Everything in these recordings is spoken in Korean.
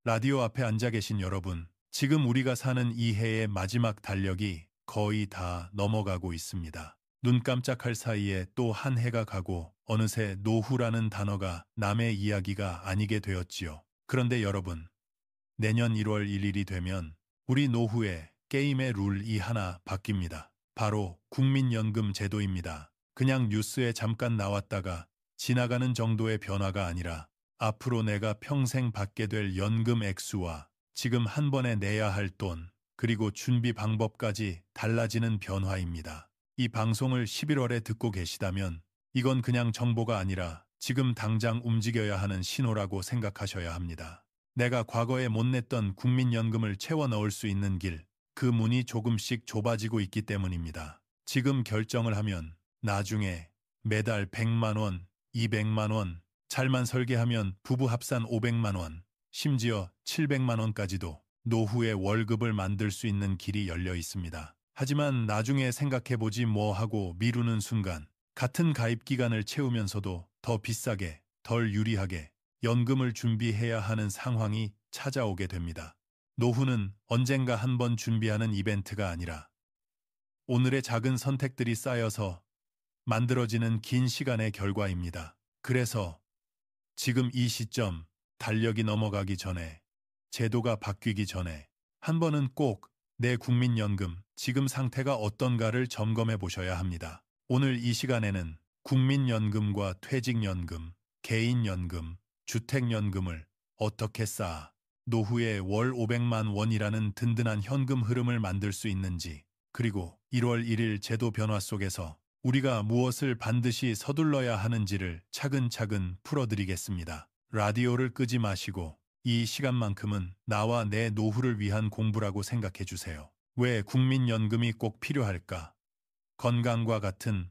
라디오 앞에 앉아 계신 여러분, 지금 우리가 사는 이 해의 마지막 달력이 거의 다 넘어가고 있습니다. 눈 깜짝할 사이에 또 한 해가 가고 어느새 노후라는 단어가 남의 이야기가 아니게 되었지요. 그런데 여러분, 내년 1월 1일이 되면 우리 노후의 게임의 룰이 하나 바뀝니다. 바로 국민연금 제도입니다. 그냥 뉴스에 잠깐 나왔다가 지나가는 정도의 변화가 아니라 앞으로 내가 평생 받게 될 연금 액수와 지금 한 번에 내야 할 돈, 그리고 준비 방법까지 달라지는 변화입니다. 이 방송을 11월에 듣고 계시다면 이건 그냥 정보가 아니라 지금 당장 움직여야 하는 신호라고 생각하셔야 합니다. 내가 과거에 못 냈던 국민연금을 채워 넣을 수 있는 길, 그 문이 조금씩 좁아지고 있기 때문입니다. 지금 결정을 하면 나중에 매달 100만 원, 200만 원, 잘만 설계하면 부부 합산 500만 원, 심지어 700만 원까지도 노후의 월급을 만들 수 있는 길이 열려 있습니다. 하지만 나중에 생각해보지 뭐 하고 미루는 순간 같은 가입 기간을 채우면서도 더 비싸게, 덜 유리하게 연금을 준비해야 하는 상황이 찾아오게 됩니다. 노후는 언젠가 한번 준비하는 이벤트가 아니라 오늘의 작은 선택들이 쌓여서 만들어지는 긴 시간의 결과입니다. 그래서 지금 이 시점, 달력이 넘어가기 전에, 제도가 바뀌기 전에 한 번은 꼭 내 국민연금, 지금 상태가 어떤가를 점검해 보셔야 합니다. 오늘 이 시간에는 국민연금과 퇴직연금, 개인연금, 주택연금을 어떻게 쌓아 노후에 월 500만 원이라는 든든한 현금 흐름을 만들 수 있는지, 그리고 1월 1일 제도 변화 속에서 우리가 무엇을 반드시 서둘러야 하는지를 차근차근 풀어드리겠습니다. 라디오를 끄지 마시고 이 시간만큼은 나와 내 노후를 위한 공부라고 생각해 주세요. 왜 국민연금이 꼭 필요할까? 건강과 같은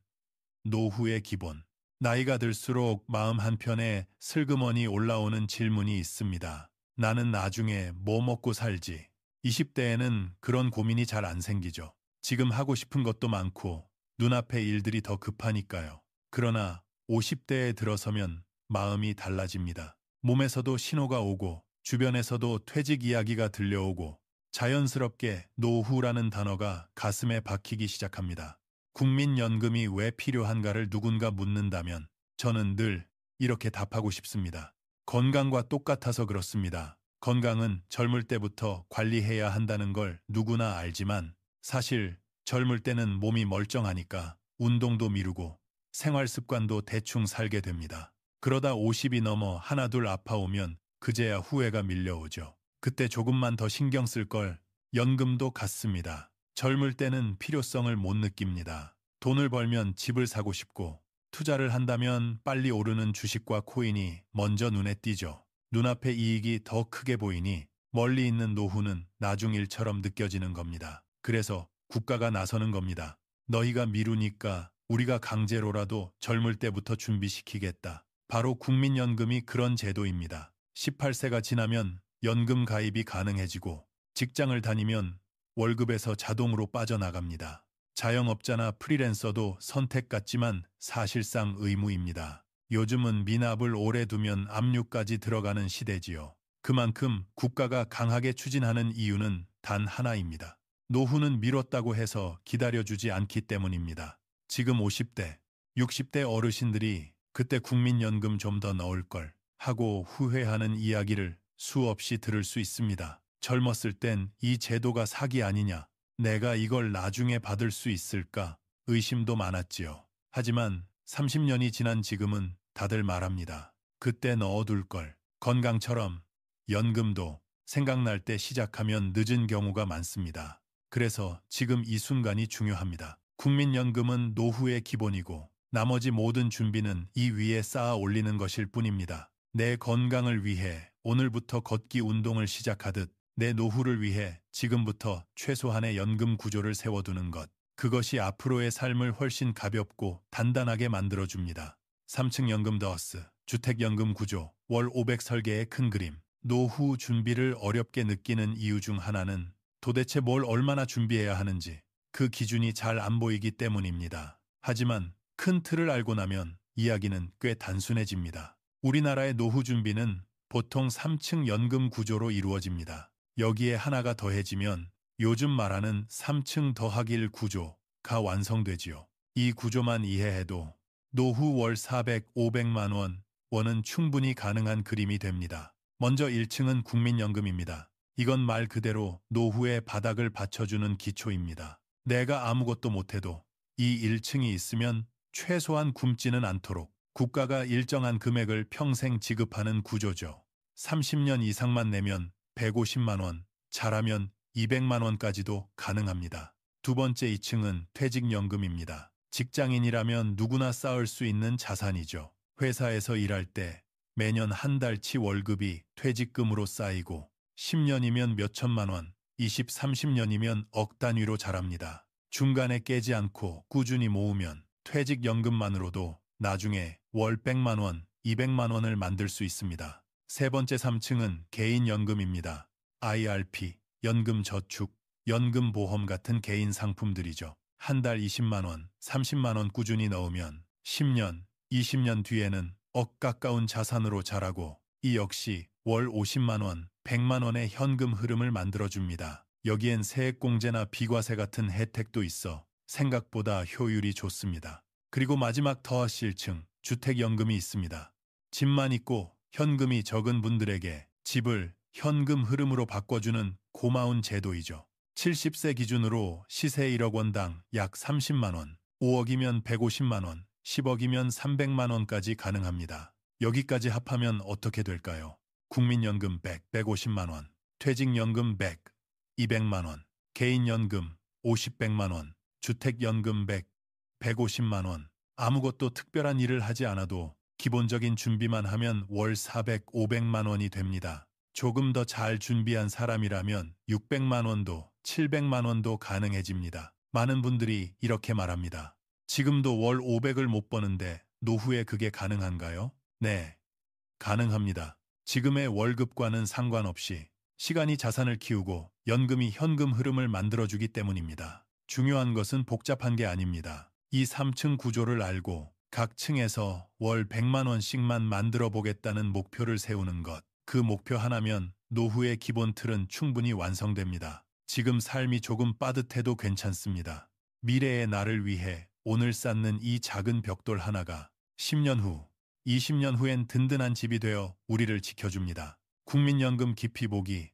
노후의 기본. 나이가 들수록 마음 한편에 슬그머니 올라오는 질문이 있습니다. 나는 나중에 뭐 먹고 살지? 20대에는 그런 고민이 잘 안 생기죠. 지금 하고 싶은 것도 많고 눈앞의 일들이 더 급하니까요. 그러나 50대에 들어서면 마음이 달라집니다. 몸에서도 신호가 오고 주변에서도 퇴직 이야기가 들려오고 자연스럽게 노후라는 단어가 가슴에 박히기 시작합니다. 국민연금이 왜 필요한가를 누군가 묻는다면 저는 늘 이렇게 답하고 싶습니다. 건강과 똑같아서 그렇습니다. 건강은 젊을 때부터 관리해야 한다는 걸 누구나 알지만 사실 젊을 때는 몸이 멀쩡하니까 운동도 미루고 생활 습관도 대충 살게 됩니다. 그러다 50이 넘어 하나둘 아파오면 그제야 후회가 밀려오죠. 그때 조금만 더 신경 쓸 걸. 연금도 같습니다. 젊을 때는 필요성을 못 느낍니다. 돈을 벌면 집을 사고 싶고 투자를 한다면 빨리 오르는 주식과 코인이 먼저 눈에 띄죠. 눈앞의 이익이 더 크게 보이니 멀리 있는 노후는 나중 일처럼 느껴지는 겁니다. 그래서 국가가 나서는 겁니다. 너희가 미루니까 우리가 강제로라도 젊을 때부터 준비시키겠다. 바로 국민연금이 그런 제도입니다. 18세가 지나면 연금 가입이 가능해지고 직장을 다니면 월급에서 자동으로 빠져나갑니다. 자영업자나 프리랜서도 선택 같지만 사실상 의무입니다. 요즘은 미납을 오래 두면 압류까지 들어가는 시대지요. 그만큼 국가가 강하게 추진하는 이유는 단 하나입니다. 노후는 미뤘다고 해서 기다려주지 않기 때문입니다. 지금 50대, 60대 어르신들이 그때 국민연금 좀 더 넣을 걸 하고 후회하는 이야기를 수없이 들을 수 있습니다. 젊었을 땐 이 제도가 사기 아니냐, 내가 이걸 나중에 받을 수 있을까 의심도 많았지요. 하지만 30년이 지난 지금은 다들 말합니다. 그때 넣어둘 걸. 건강처럼 연금도 생각날 때 시작하면 늦은 경우가 많습니다. 그래서 지금 이 순간이 중요합니다. 국민연금은 노후의 기본이고 나머지 모든 준비는 이 위에 쌓아 올리는 것일 뿐입니다. 내 건강을 위해 오늘부터 걷기 운동을 시작하듯 내 노후를 위해 지금부터 최소한의 연금 구조를 세워두는 것. 그것이 앞으로의 삶을 훨씬 가볍고 단단하게 만들어줍니다. 3층 연금 더스, 주택연금 구조, 월 500 설계의 큰 그림. 노후 준비를 어렵게 느끼는 이유 중 하나는 도대체 뭘 얼마나 준비해야 하는지 그 기준이 잘 안 보이기 때문입니다. 하지만 큰 틀을 알고 나면 이야기는 꽤 단순해집니다. 우리나라의 노후 준비는 보통 3층 연금 구조로 이루어집니다. 여기에 하나가 더해지면 요즘 말하는 3층 더하기 1 구조가 완성되지요. 이 구조만 이해해도 노후 월 400, 500만 원은 충분히 가능한 그림이 됩니다. 먼저 1층은 국민연금입니다. 이건 말 그대로 노후의 바닥을 받쳐주는 기초입니다. 내가 아무것도 못해도 이 1층이 있으면 최소한 굶지는 않도록 국가가 일정한 금액을 평생 지급하는 구조죠. 30년 이상만 내면 150만 원, 잘하면 200만 원까지도 가능합니다. 두 번째 2층은 퇴직연금입니다. 직장인이라면 누구나 쌓을 수 있는 자산이죠. 회사에서 일할 때 매년 한 달치 월급이 퇴직금으로 쌓이고 10년이면 몇 천만 원, 20, 30년이면 억 단위로 자랍니다. 중간에 깨지 않고 꾸준히 모으면 퇴직연금만으로도 나중에 월 100만 원, 200만 원을 만들 수 있습니다. 세 번째 3층은 개인연금입니다. IRP, 연금저축, 연금보험 같은 개인 상품들이죠. 한 달 20만 원, 30만 원 꾸준히 넣으면 10년, 20년 뒤에는 억 가까운 자산으로 자라고 이 역시 월 50만 원, 100만 원의 현금 흐름을 만들어줍니다. 여기엔 세액공제나 비과세 같은 혜택도 있어 생각보다 효율이 좋습니다. 그리고 마지막 더하기 1층 주택연금이 있습니다. 집만 있고 현금이 적은 분들에게 집을 현금 흐름으로 바꿔주는 고마운 제도이죠. 70세 기준으로 시세 1억 원당 약 30만 원, 5억이면 150만 원, 10억이면 300만 원까지 가능합니다. 여기까지 합하면 어떻게 될까요? 국민연금 100, 150만 원, 퇴직연금 100, 200만 원, 개인연금 50, 100만 원, 주택연금 100, 150만 원. 아무것도 특별한 일을 하지 않아도 기본적인 준비만 하면 월 400, 500만 원이 됩니다. 조금 더 잘 준비한 사람이라면 600만 원도 700만 원도 가능해집니다. 많은 분들이 이렇게 말합니다. 지금도 월 500을 못 버는데 노후에 그게 가능한가요? 네, 가능합니다. 지금의 월급과는 상관없이 시간이 자산을 키우고 연금이 현금 흐름을 만들어주기 때문입니다. 중요한 것은 복잡한 게 아닙니다. 이 3층 구조를 알고 각 층에서 월 100만 원씩만 만들어 보겠다는 목표를 세우는 것. 그 목표 하나면 노후의 기본 틀은 충분히 완성됩니다. 지금 삶이 조금 빠듯해도 괜찮습니다. 미래의 나를 위해 오늘 쌓는 이 작은 벽돌 하나가 10년 후, 20년 후엔 든든한 집이 되어 우리를 지켜줍니다. 국민연금 깊이 보기.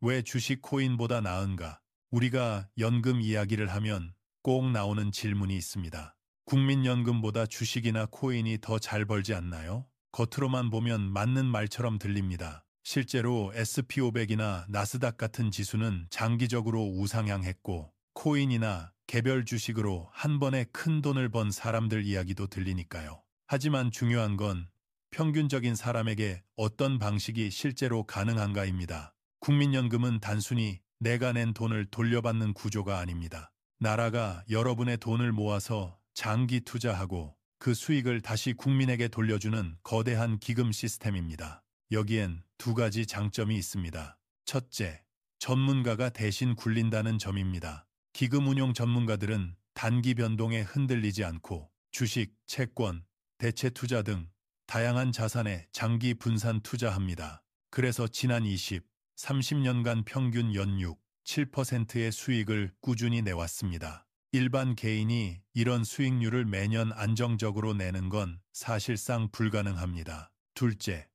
왜 주식 코인보다 나은가? 우리가 연금 이야기를 하면 꼭 나오는 질문이 있습니다. 국민연금보다 주식이나 코인이 더 잘 벌지 않나요? 겉으로만 보면 맞는 말처럼 들립니다. 실제로 SP500이나 나스닥 같은 지수는 장기적으로 우상향했고 코인이나 개별 주식으로 한 번에 큰 돈을 번 사람들 이야기도 들리니까요. 하지만 중요한 건 평균적인 사람에게 어떤 방식이 실제로 가능한가입니다. 국민연금은 단순히 내가 낸 돈을 돌려받는 구조가 아닙니다. 나라가 여러분의 돈을 모아서 장기 투자하고 그 수익을 다시 국민에게 돌려주는 거대한 기금 시스템입니다. 여기엔 두 가지 장점이 있습니다. 첫째, 전문가가 대신 굴린다는 점입니다. 기금 운용 전문가들은 단기 변동에 흔들리지 않고 주식, 채권, 대체 투자 등 다양한 자산에 장기 분산 투자합니다. 그래서 지난 20, 30년간 평균 연육 7%의 수익을 꾸준히 내왔습니다. 일반 개인이 이런 수익률을 매년 안정적으로 내는 건 사실상 불가능합니다. 둘째,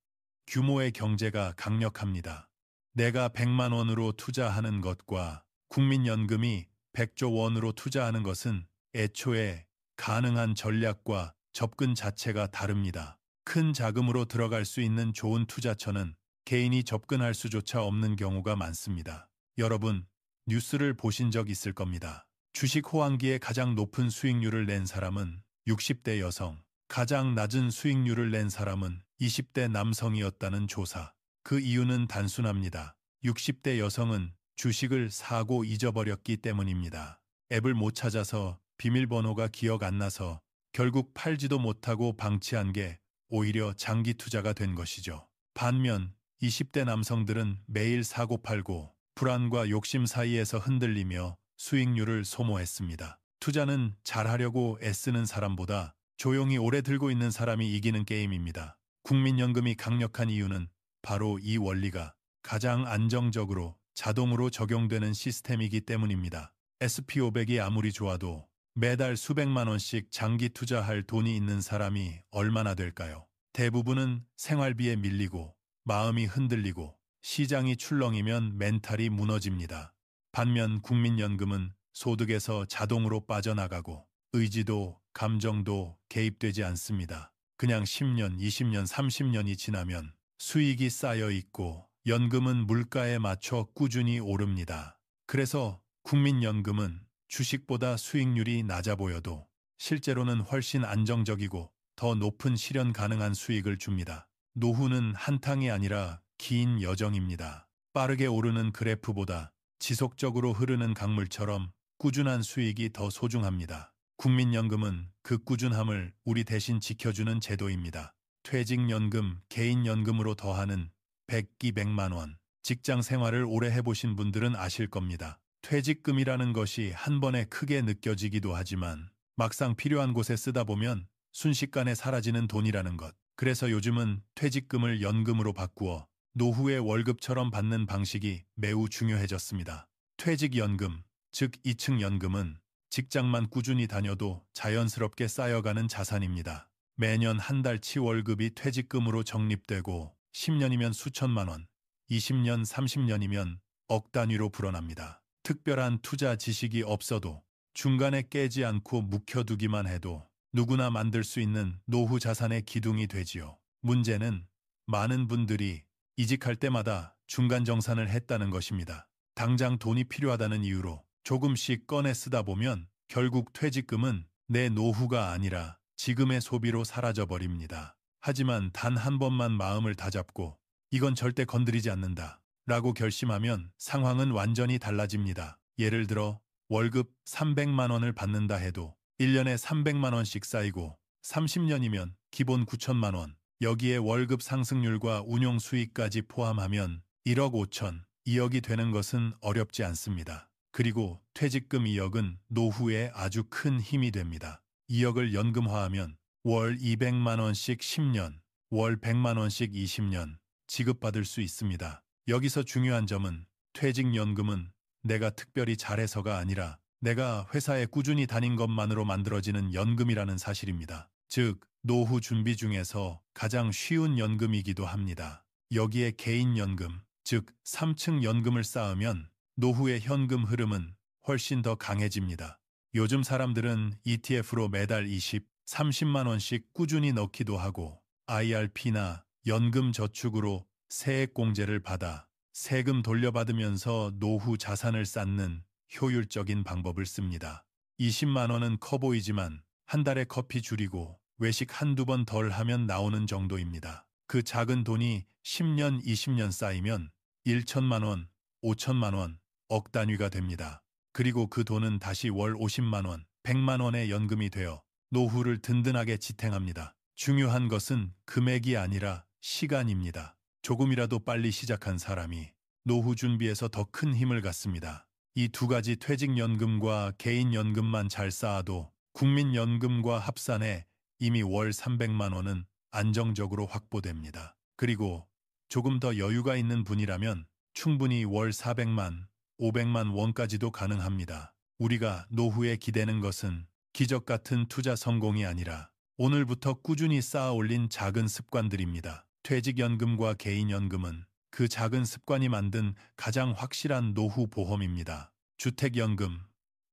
규모의 경제가 강력합니다. 내가 100만 원으로 투자하는 것과 국민연금이 100조 원으로 투자하는 것은 애초에 가능한 전략과 접근 자체가 다릅니다. 큰 자금으로 들어갈 수 있는 좋은 투자처는 개인이 접근할 수조차 없는 경우가 많습니다. 여러분, 뉴스를 보신 적 있을 겁니다. 주식 호황기에 가장 높은 수익률을 낸 사람은 60대 여성, 가장 낮은 수익률을 낸 사람은 20대 남성이었다는 조사. 그 이유는 단순합니다. 60대 여성은 주식을 사고 잊어버렸기 때문입니다. 앱을 못 찾아서 비밀번호가 기억 안 나서 결국 팔지도 못하고 방치한 게 오히려 장기 투자가 된 것이죠. 반면 20대 남성들은 매일 사고 팔고 불안과 욕심 사이에서 흔들리며 수익률을 소모했습니다. 투자는 잘하려고 애쓰는 사람보다 조용히 오래 들고 있는 사람이 이기는 게임입니다. 국민연금이 강력한 이유는 바로 이 원리가 가장 안정적으로 자동으로 적용되는 시스템이기 때문입니다. SP500이 아무리 좋아도 매달 수백만 원씩 장기 투자할 돈이 있는 사람이 얼마나 될까요? 대부분은 생활비에 밀리고 마음이 흔들리고 시장이 출렁이면 멘탈이 무너집니다. 반면 국민연금은 소득에서 자동으로 빠져나가고 의지도 감정도 개입되지 않습니다. 그냥 10년, 20년, 30년이 지나면 수익이 쌓여 있고 연금은 물가에 맞춰 꾸준히 오릅니다. 그래서 국민연금은 주식보다 수익률이 낮아 보여도 실제로는 훨씬 안정적이고 더 높은 실현 가능한 수익을 줍니다. 노후는 한탕이 아니라 긴 여정입니다. 빠르게 오르는 그래프보다 지속적으로 흐르는 강물처럼 꾸준한 수익이 더 소중합니다. 국민연금은 그 꾸준함을 우리 대신 지켜주는 제도입니다. 퇴직연금, 개인연금으로 더하는 100, 200만 원. 직장 생활을 오래 해보신 분들은 아실 겁니다. 퇴직금이라는 것이 한 번에 크게 느껴지기도 하지만 막상 필요한 곳에 쓰다 보면 순식간에 사라지는 돈이라는 것. 그래서 요즘은 퇴직금을 연금으로 바꾸어 노후의 월급처럼 받는 방식이 매우 중요해졌습니다. 퇴직연금, 즉 2층 연금은 직장만 꾸준히 다녀도 자연스럽게 쌓여가는 자산입니다. 매년 한 달치 월급이 퇴직금으로 적립되고 10년이면 수천만 원, 20년, 30년이면 억 단위로 불어납니다. 특별한 투자 지식이 없어도 중간에 깨지 않고 묵혀두기만 해도 누구나 만들 수 있는 노후 자산의 기둥이 되지요. 문제는 많은 분들이 이직할 때마다 중간 정산을 했다는 것입니다. 당장 돈이 필요하다는 이유로 조금씩 꺼내 쓰다 보면 결국 퇴직금은 내 노후가 아니라 지금의 소비로 사라져버립니다. 하지만 단 한 번만 마음을 다잡고 이건 절대 건드리지 않는다 라고 결심하면 상황은 완전히 달라집니다. 예를 들어 월급 300만 원을 받는다 해도 1년에 300만 원씩 쌓이고 30년이면 기본 9천만 원, 여기에 월급 상승률과 운용 수익까지 포함하면 1억 5천, 2억이 되는 것은 어렵지 않습니다. 그리고 퇴직금 2억은 노후에 아주 큰 힘이 됩니다. 2억을 연금화하면 월 200만 원씩 10년, 월 100만 원씩 20년 지급받을 수 있습니다. 여기서 중요한 점은 퇴직연금은 내가 특별히 잘해서가 아니라 내가 회사에 꾸준히 다닌 것만으로 만들어지는 연금이라는 사실입니다. 즉, 노후 준비 중에서 가장 쉬운 연금이기도 합니다. 여기에 개인연금, 즉 3층 연금을 쌓으면 노후의 현금 흐름은 훨씬 더 강해집니다. 요즘 사람들은 ETF로 매달 20, 30만 원씩 꾸준히 넣기도 하고 IRP나 연금 저축으로 세액공제를 받아 세금 돌려받으면서 노후 자산을 쌓는 효율적인 방법을 씁니다. 20만 원은 커 보이지만 한 달에 커피 줄이고 외식 한두 번 덜 하면 나오는 정도입니다. 그 작은 돈이 10년, 20년 쌓이면 1천만 원, 5천만 원, 억 단위가 됩니다. 그리고 그 돈은 다시 월 50만 원, 100만 원의 연금이 되어 노후를 든든하게 지탱합니다. 중요한 것은 금액이 아니라 시간입니다. 조금이라도 빨리 시작한 사람이 노후 준비에서 더 큰 힘을 갖습니다. 이 두 가지 퇴직연금과 개인연금만 잘 쌓아도 국민연금과 합산해 이미 월 300만 원은 안정적으로 확보됩니다. 그리고 조금 더 여유가 있는 분이라면 충분히 월 400만, 500만 원까지도 가능합니다. 우리가 노후에 기대는 것은 기적 같은 투자 성공이 아니라 오늘부터 꾸준히 쌓아 올린 작은 습관들입니다. 퇴직연금과 개인연금은 그 작은 습관이 만든 가장 확실한 노후 보험입니다. 주택연금,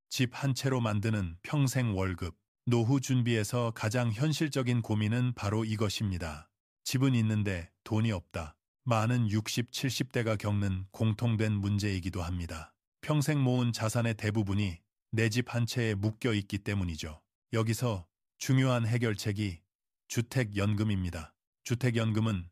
집 한 채로 만드는 평생 월급. 노후 준비에서 가장 현실적인 고민은 바로 이것입니다. 집은 있는데 돈이 없다. 많은 60, 70대가 겪는 공통된 문제이기도 합니다. 평생 모은 자산의 대부분이 내 집 한 채에 묶여 있기 때문이죠. 여기서 중요한 해결책이 주택연금입니다. 주택연금은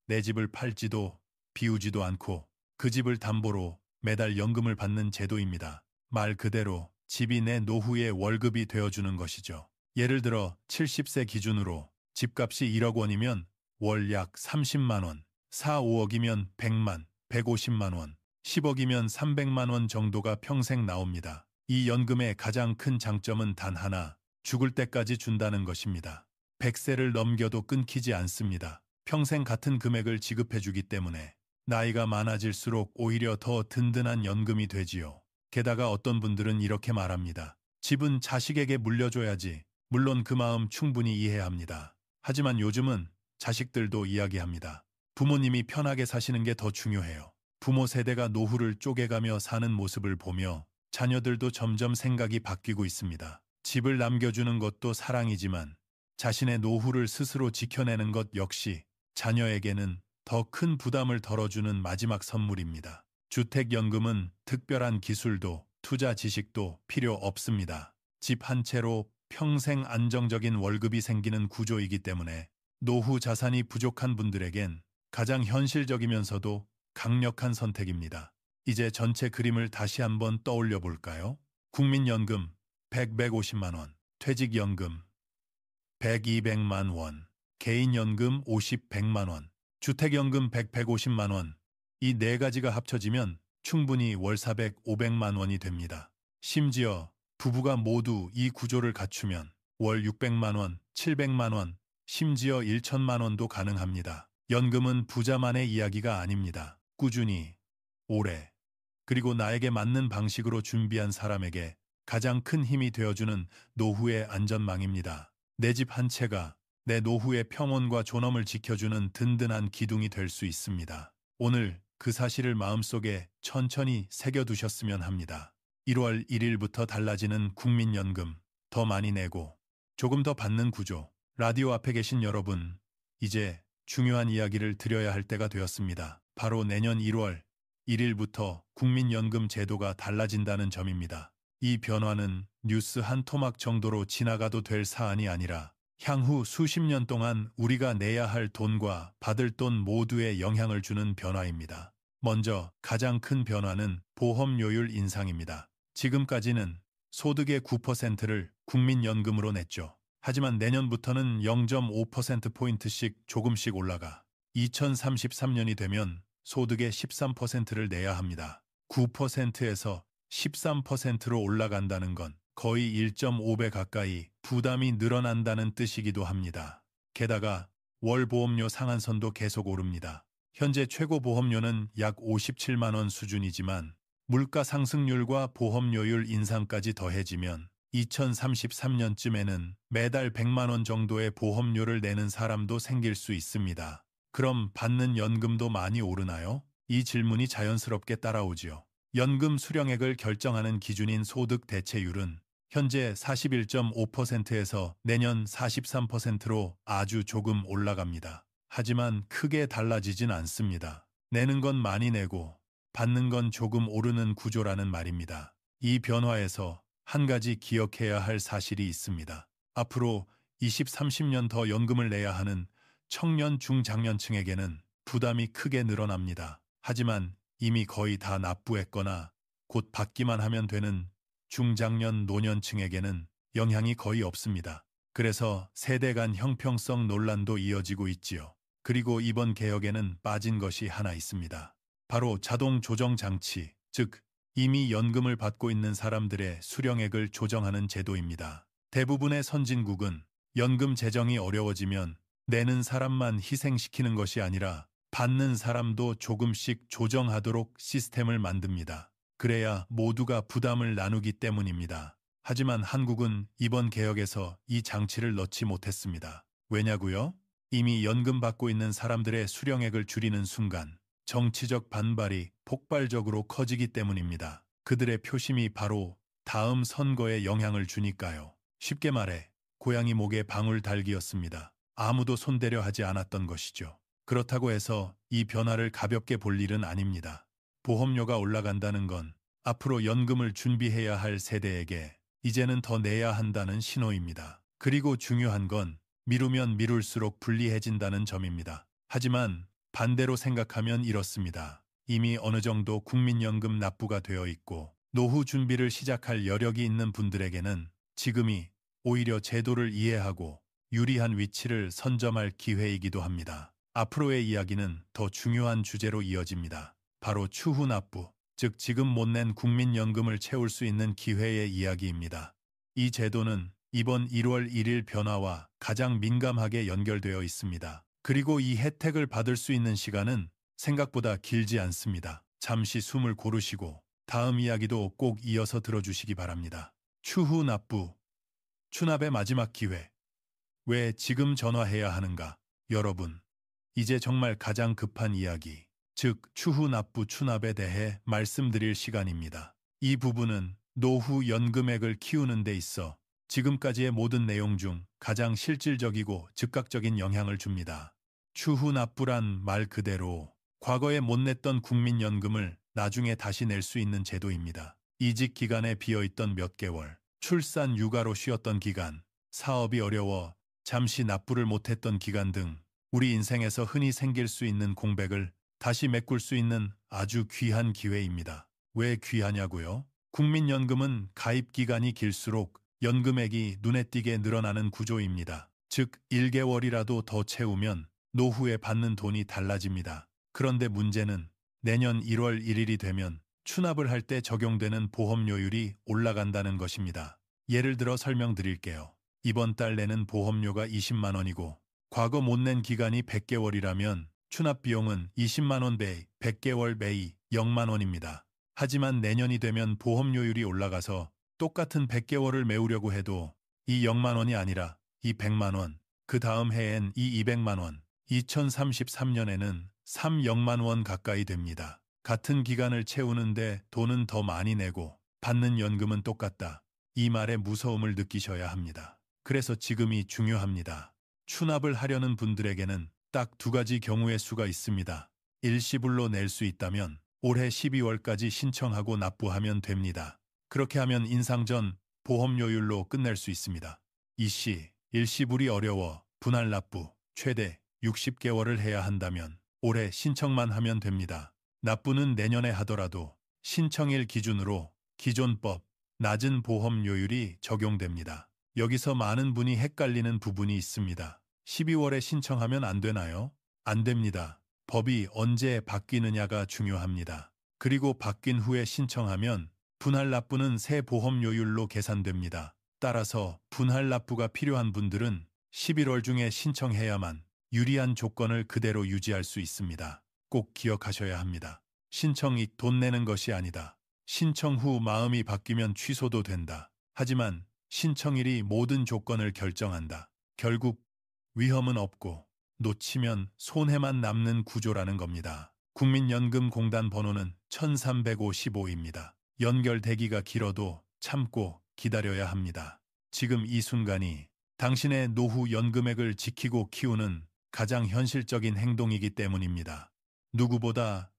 내 집을 팔지도 비우지도 않고 그 집을 담보로 매달 연금을 받는 제도입니다. 말 그대로 집이 내 노후의 월급이 되어주는 것이죠. 예를 들어 70세 기준으로 집값이 1억 원이면 월 약 30만 원, 4, 5억이면 100만, 150만 원, 10억이면 300만 원 정도가 평생 나옵니다. 이 연금의 가장 큰 장점은 단 하나, 죽을 때까지 준다는 것입니다. 100세를 넘겨도 끊기지 않습니다. 평생 같은 금액을 지급해주기 때문에 나이가 많아질수록 오히려 더 든든한 연금이 되지요. 게다가 어떤 분들은 이렇게 말합니다. 집은 자식에게 물려줘야지. 물론 그 마음 충분히 이해합니다. 하지만 요즘은 자식들도 이야기합니다. 부모님이 편하게 사시는 게 더 중요해요. 부모 세대가 노후를 쪼개가며 사는 모습을 보며 자녀들도 점점 생각이 바뀌고 있습니다. 집을 남겨주는 것도 사랑이지만 자신의 노후를 스스로 지켜내는 것 역시 자녀에게는 더 큰 부담을 덜어주는 마지막 선물입니다. 주택연금은 특별한 기술도 투자 지식도 필요 없습니다. 집 한 채로 평생 안정적인 월급이 생기는 구조이기 때문에 노후 자산이 부족한 분들에겐 가장 현실적이면서도 강력한 선택입니다. 이제 전체 그림을 다시 한번 떠올려 볼까요? 국민연금 150만 원, 퇴직연금 200만 원, 개인연금 100만 원, 주택연금 150만 원. 이 네 가지가 합쳐지면 충분히 월 500만 원이 됩니다. 심지어 부부가 모두 이 구조를 갖추면 월 600만 원, 700만 원, 심지어 1천만 원도 가능합니다. 연금은 부자만의 이야기가 아닙니다. 꾸준히, 오래, 그리고 나에게 맞는 방식으로 준비한 사람에게 가장 큰 힘이 되어주는 노후의 안전망입니다. 내 집 한 채가 내 노후의 평온과 존엄을 지켜주는 든든한 기둥이 될 수 있습니다. 오늘 그 사실을 마음속에 천천히 새겨두셨으면 합니다. 1월 1일부터 달라지는 국민연금, 더 많이 내고 조금 더 받는 구조. 라디오 앞에 계신 여러분, 이제 중요한 이야기를 드려야 할 때가 되었습니다. 바로 내년 1월 1일부터 국민연금 제도가 달라진다는 점입니다. 이 변화는 뉴스 한 토막 정도로 지나가도 될 사안이 아니라 향후 수십 년 동안 우리가 내야 할 돈과 받을 돈 모두에 영향을 주는 변화입니다. 먼저 가장 큰 변화는 보험료율 인상입니다. 지금까지는 소득의 9%를 국민연금으로 냈죠. 하지만 내년부터는 0.5%포인트씩 조금씩 올라가 2033년이 되면 소득의 13%를 내야 합니다. 9%에서 13%로 올라간다는 건 거의 1.5배 가까이 부담이 늘어난다는 뜻이기도 합니다. 게다가 월 보험료 상한선도 계속 오릅니다. 현재 최고 보험료는 약 57만 원 수준이지만 물가 상승률과 보험료율 인상까지 더해지면 2033년쯤에는 매달 100만 원 정도의 보험료를 내는 사람도 생길 수 있습니다. 그럼 받는 연금도 많이 오르나요? 이 질문이 자연스럽게 따라오지요. 연금 수령액을 결정하는 기준인 소득 대체율은 현재 41.5%에서 내년 43%로 아주 조금 올라갑니다. 하지만 크게 달라지진 않습니다. 내는 건 많이 내고 받는 건 조금 오르는 구조라는 말입니다. 이 변화에서 한 가지 기억해야 할 사실이 있습니다. 앞으로 20, 30년 더 연금을 내야 하는 청년 중장년층에게는 부담이 크게 늘어납니다. 하지만 이미 거의 다 납부했거나 곧 받기만 하면 되는 중장년 노년층에게는 영향이 거의 없습니다. 그래서 세대 간 형평성 논란도 이어지고 있지요. 그리고 이번 개혁에는 빠진 것이 하나 있습니다. 바로 자동 조정 장치, 즉 이미 연금을 받고 있는 사람들의 수령액을 조정하는 제도입니다. 대부분의 선진국은 연금 재정이 어려워지면 내는 사람만 희생시키는 것이 아니라 받는 사람도 조금씩 조정하도록 시스템을 만듭니다. 그래야 모두가 부담을 나누기 때문입니다. 하지만 한국은 이번 개혁에서 이 장치를 넣지 못했습니다. 왜냐고요? 이미 연금 받고 있는 사람들의 수령액을 줄이는 순간 정치적 반발이 폭발적으로 커지기 때문입니다. 그들의 표심이 바로 다음 선거에 영향을 주니까요. 쉽게 말해 고양이 목에 방울 달기였습니다. 아무도 손대려 하지 않았던 것이죠. 그렇다고 해서 이 변화를 가볍게 볼 일은 아닙니다. 보험료가 올라간다는 건 앞으로 연금을 준비해야 할 세대에게 이제는 더 내야 한다는 신호입니다. 그리고 중요한 건 미루면 미룰수록 불리해진다는 점입니다. 하지만 반대로 생각하면 이렇습니다. 이미 어느 정도 국민연금 납부가 되어 있고 노후 준비를 시작할 여력이 있는 분들에게는 지금이 오히려 제도를 이해하고 유리한 위치를 선점할 기회이기도 합니다. 앞으로의 이야기는 더 중요한 주제로 이어집니다. 바로 추후 납부, 즉 지금 못 낸 국민연금을 채울 수 있는 기회의 이야기입니다. 이 제도는 이번 1월 1일 변화와 가장 민감하게 연결되어 있습니다. 그리고 이 혜택을 받을 수 있는 시간은 생각보다 길지 않습니다. 잠시 숨을 고르시고 다음 이야기도 꼭 이어서 들어주시기 바랍니다. 추후 납부. 추납의 마지막 기회. 왜 지금 전화해야 하는가? 여러분, 이제 정말 가장 급한 이야기, 즉 추후 납부 추납에 대해 말씀드릴 시간입니다. 이 부분은 노후 연금액을 키우는 데 있어 지금까지의 모든 내용 중 가장 실질적이고 즉각적인 영향을 줍니다. 추후 납부란 말 그대로 과거에 못 냈던 국민연금을 나중에 다시 낼 수 있는 제도입니다. 이직 기간에 비어있던 몇 개월, 출산 육아로 쉬었던 기간, 사업이 어려워 잠시 납부를 못했던 기간 등 우리 인생에서 흔히 생길 수 있는 공백을 다시 메꿀 수 있는 아주 귀한 기회입니다. 왜 귀하냐고요? 국민연금은 가입 기간이 길수록 연금액이 눈에 띄게 늘어나는 구조입니다. 즉 1개월이라도 더 채우면 노후에 받는 돈이 달라집니다. 그런데 문제는 내년 1월 1일이 되면 추납을 할 때 적용되는 보험료율이 올라간다는 것입니다. 예를 들어 설명드릴게요. 이번 달 내는 보험료가 20만 원이고 과거 못 낸 기간이 100개월이라면 추납 비용은 20만 원 베이, 100개월 베이 0만 원입니다. 하지만 내년이 되면 보험료율이 올라가서 똑같은 100개월을 메우려고 해도 이 0만 원이 아니라 이 100만 원, 그 다음 해엔 이 200만 원, 2033년에는 300만 원 가까이 됩니다. 같은 기간을 채우는데 돈은 더 많이 내고 받는 연금은 똑같다. 이 말의 무서움을 느끼셔야 합니다. 그래서 지금이 중요합니다. 추납을 하려는 분들에게는 딱 두 가지 경우의 수가 있습니다. 일시불로 낼 수 있다면 올해 12월까지 신청하고 납부하면 됩니다. 그렇게 하면 인상 전 보험료율로 끝낼 수 있습니다. 이시, 일시불이 어려워 분할 납부 최대 60개월을 해야 한다면 올해 신청만 하면 됩니다. 납부는 내년에 하더라도 신청일 기준으로 기존법 낮은 보험료율이 적용됩니다. 여기서 많은 분이 헷갈리는 부분이 있습니다. 12월에 신청하면 안 되나요? 안 됩니다. 법이 언제 바뀌느냐가 중요합니다. 그리고 바뀐 후에 신청하면 분할 납부는 새 보험료율로 계산됩니다. 따라서 분할 납부가 필요한 분들은 11월 중에 신청해야만 유리한 조건을 그대로 유지할 수 있습니다. 꼭 기억하셔야 합니다. 신청이 돈 내는 것이 아니다. 신청 후 마음이 바뀌면 취소도 된다. 하지만 신청일이 모든 조건을 결정한다. 결국 위험은 없고 놓치면 손해만 남는 구조라는 겁니다. 국민연금공단 번호는 1355입니다. 연결되기가 길어도 참고 기다려야 합니다. 지금 이 순간이 당신의 노후 연금액을 지키고 키우는 가장 현실적인 행동이기 때문입니다. 누구보다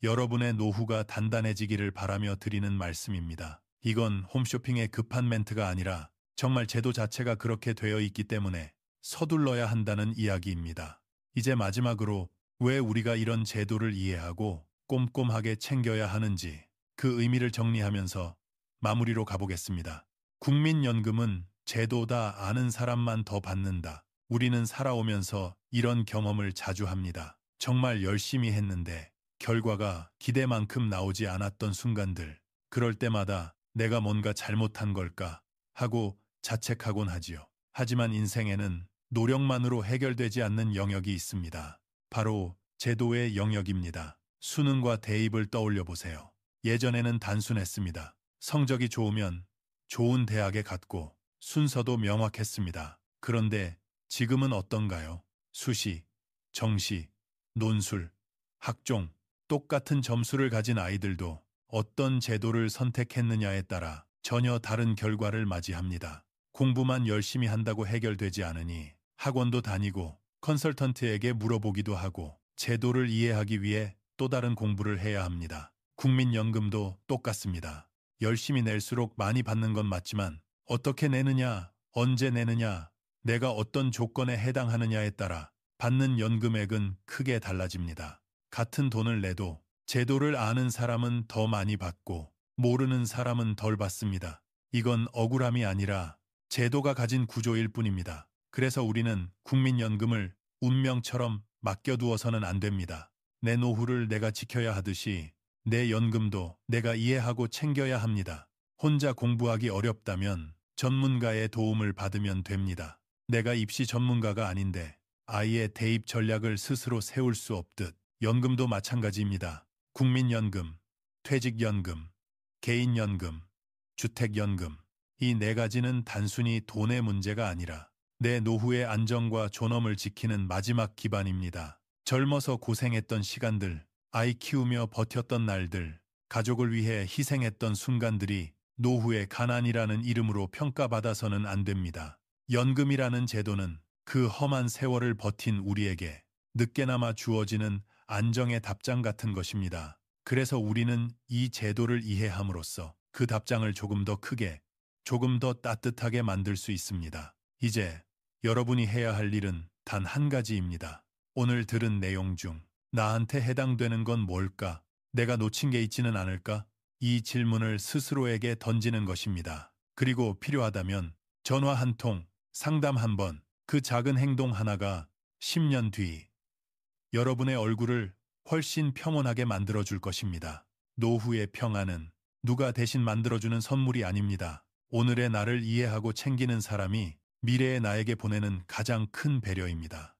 여러분의 노후가 단단해지기를 바라며 드리는 말씀입니다. 이건 홈쇼핑의 급한 멘트가 아니라 정말 제도 자체가 그렇게 되어 있기 때문에 서둘러야 한다는 이야기입니다. 이제 마지막으로 왜 우리가 이런 제도를 이해하고 꼼꼼하게 챙겨야 하는지 그 의미를 정리하면서 마무리로 가보겠습니다. 국민연금은 제도다 아는 사람만 더 받는다. 우리는 살아오면서 이런 경험을 자주 합니다. 정말 열심히 했는데 결과가 기대만큼 나오지 않았던 순간들. 그럴 때마다 내가 뭔가 잘못한 걸까 하고 자책하곤 하지요. 하지만 인생에는 노력만으로 해결되지 않는 영역이 있습니다. 바로 제도의 영역입니다. 수능과 대입을 떠올려 보세요. 예전에는 단순했습니다. 성적이 좋으면 좋은 대학에 갔고 순서도 명확했습니다. 그런데 지금은 어떤가요? 수시, 정시, 논술, 학종, 똑같은 점수를 가진 아이들도 어떤 제도를 선택했느냐에 따라 전혀 다른 결과를 맞이합니다. 공부만 열심히 한다고 해결되지 않으니 학원도 다니고 컨설턴트에게 물어보기도 하고 제도를 이해하기 위해 또 다른 공부를 해야 합니다. 국민연금도 똑같습니다. 열심히 낼수록 많이 받는 건 맞지만 어떻게 내느냐, 언제 내느냐, 내가 어떤 조건에 해당하느냐에 따라 받는 연금액은 크게 달라집니다. 같은 돈을 내도 제도를 아는 사람은 더 많이 받고 모르는 사람은 덜 받습니다. 이건 억울함이 아니라 제도가 가진 구조일 뿐입니다. 그래서 우리는 국민연금을 운명처럼 맡겨두어서는 안 됩니다. 내 노후를 내가 지켜야 하듯이 내 연금도 내가 이해하고 챙겨야 합니다. 혼자 공부하기 어렵다면 전문가의 도움을 받으면 됩니다. 내가 입시 전문가가 아닌데 아이의 대입 전략을 스스로 세울 수 없듯 연금도 마찬가지입니다. 국민연금, 퇴직연금, 개인연금, 주택연금. 이 네 가지는 단순히 돈의 문제가 아니라 내 노후의 안정과 존엄을 지키는 마지막 기반입니다. 젊어서 고생했던 시간들, 아이 키우며 버텼던 날들, 가족을 위해 희생했던 순간들이 노후의 가난이라는 이름으로 평가받아서는 안 됩니다. 연금이라는 제도는 그 험한 세월을 버틴 우리에게 늦게나마 주어지는 안정의 답장 같은 것입니다. 그래서 우리는 이 제도를 이해함으로써 그 답장을 조금 더 크게, 조금 더 따뜻하게 만들 수 있습니다. 이제 여러분이 해야 할 일은 단 한 가지입니다. 오늘 들은 내용 중 나한테 해당되는 건 뭘까? 내가 놓친 게 있지는 않을까? 이 질문을 스스로에게 던지는 것입니다. 그리고 필요하다면 전화 한 통, 상담 한 번, 그 작은 행동 하나가 10년 뒤 여러분의 얼굴을 훨씬 평온하게 만들어줄 것입니다. 노후의 평안은 누가 대신 만들어주는 선물이 아닙니다. 오늘의 나를 이해하고 챙기는 사람이 미래의 나에게 보내는 가장 큰 배려입니다.